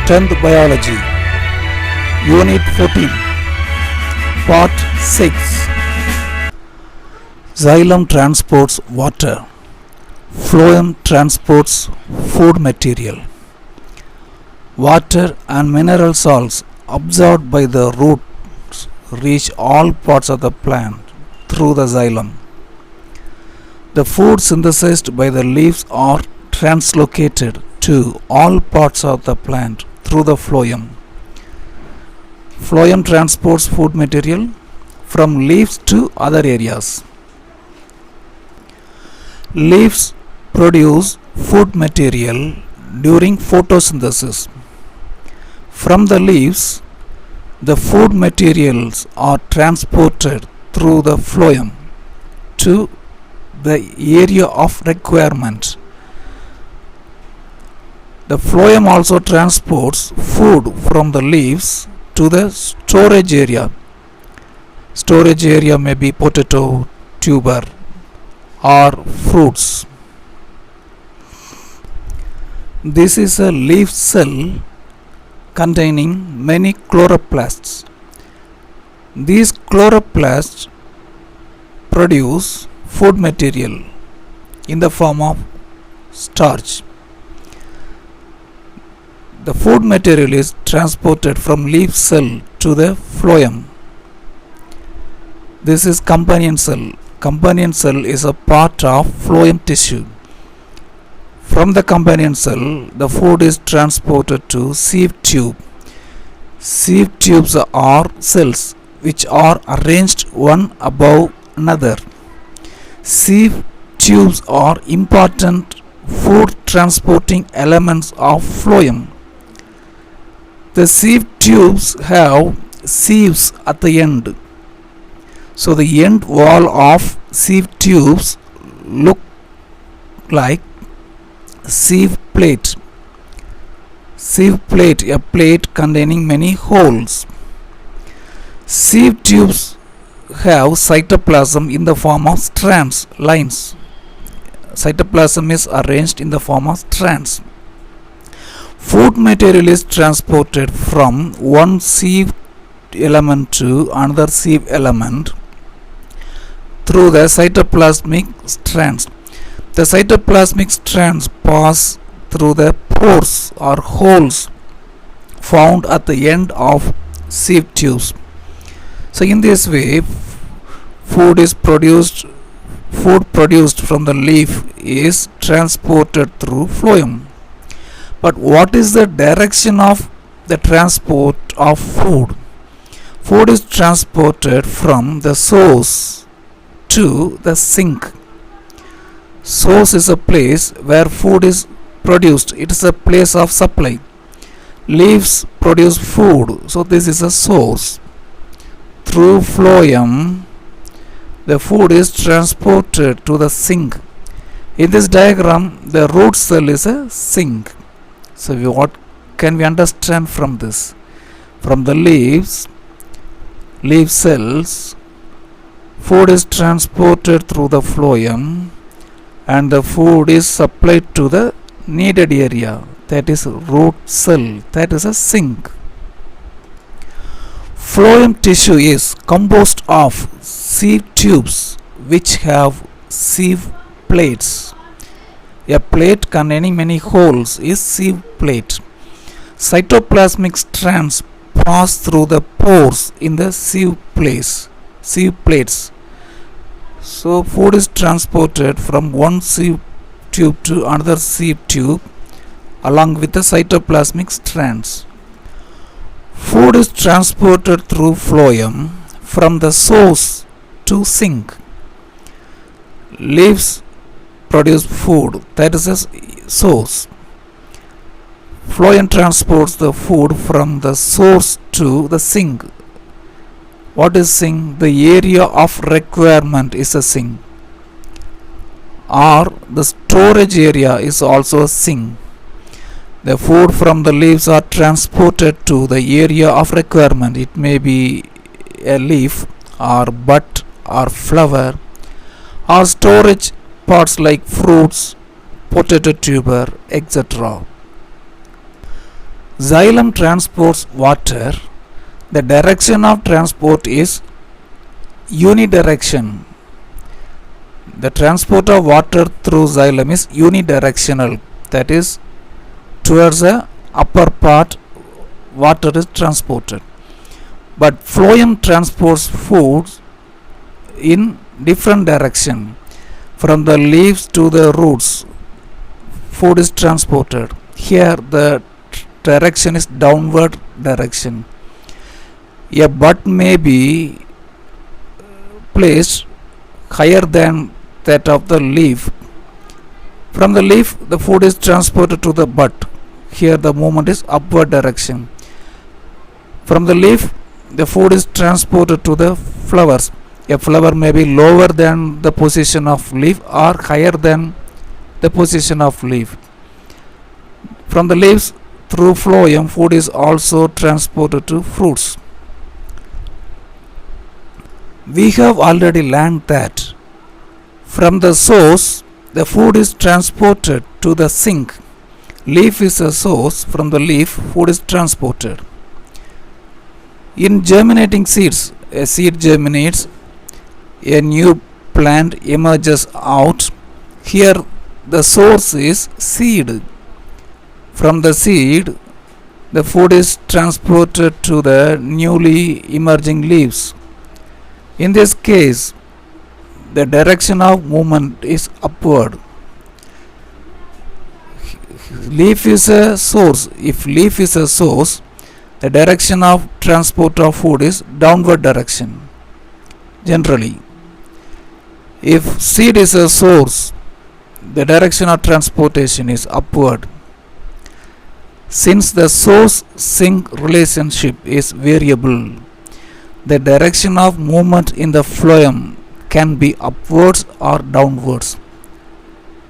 10th Biology, Unit 14, Part 6. Xylem transports water. Phloem transports food material. Water and mineral salts absorbed by the roots reach all parts of the plant through the xylem. The food synthesized by the leaves are translocated to all parts of the plant through the phloem. Phloem transports food material from leaves to other areas. Leaves produce food material during photosynthesis. From the leaves, the food materials are transported through the phloem to the area of requirement. The phloem also transports food from the leaves to the storage area. Storage area may be potato, tuber, or fruits. This is a leaf cell containing many chloroplasts. These chloroplasts produce food material in the form of starch. The food material is transported from leaf cell to the phloem. This is companion cell. Companion cell is a part of phloem tissue. From the companion cell, the food is transported to sieve tube. Sieve tubes are cells which are arranged one above another. Sieve tubes are important food transporting elements of phloem. The sieve tubes have sieves at the end. So the end wall of sieve tubes look like sieve plate. Sieve plate, a plate containing many holes. Sieve tubes have cytoplasm in the form of strands, lines. Cytoplasm is arranged in the form of strands. Food material is transported from one sieve element to another sieve element through the cytoplasmic strands. The cytoplasmic strands pass through the pores or holes found at the end of sieve tubes. So in this way, food produced from the leaf is transported through phloem. But what is the direction of the transport of food? Food is transported from the source to the sink. Source is a place where food is produced. It is a place of supply. Leaves produce food, so this is a source. Through phloem, the food is transported to the sink. In this diagram, the root cell is a sink. So what can we understand from this? From the leaf cells, food is transported through the phloem and the food is supplied to the needed area, that is root cell, that is a sink. Phloem tissue is composed of sieve tubes which have sieve plates. A plate containing many holes is sieve plate. Cytoplasmic strands pass through the pores in the sieve plates. So food is transported from one sieve tube to another sieve tube along with the cytoplasmic strands. Food is transported through phloem from the source to sink. Leaves produce food, that is a source. Phloem transports the food from the source to the sink. What is sink? The area of requirement is a sink. Or the storage area is also a sink. The food from the leaves are transported to the area of requirement. It may be a leaf or bud or flower or storage parts like fruits, potato tuber, etc. Xylem transports water. The direction of transport is unidirection. The transport of water through xylem is unidirectional, that is, towards the upper part water is transported. But phloem transports food in different direction. From the leaves to the roots, food is transported. Here the direction is downward direction. A bud may be placed higher than that of the leaf. From the leaf, the food is transported to the bud. Here the movement is upward direction. From the leaf, the food is transported to the flowers. A flower may be lower than the position of leaf or higher than the position of leaf. From the leaves, through phloem, food is also transported to fruits. We have already learned that from the source, the food is transported to the sink. Leaf is a source. From the leaf, food is transported. In germinating seeds, a seed germinates, a new plant emerges out. Here the source is seed. From the seed, the food is transported to the newly emerging leaves. In this case, the direction of movement is upward. Leaf is a source. If leaf is a source, the direction of transport of food is downward direction, generally. If seed is a source, the direction of transportation is upward. Since the source-sink relationship is variable, the direction of movement in the phloem can be upwards or downwards,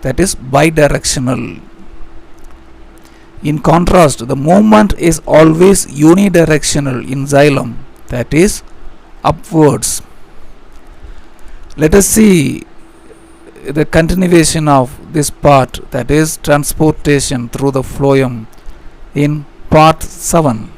that is bidirectional. In contrast, the movement is always unidirectional in xylem, that is upwards. Let us see the continuation of this part, that is transportation through the phloem, in part 7.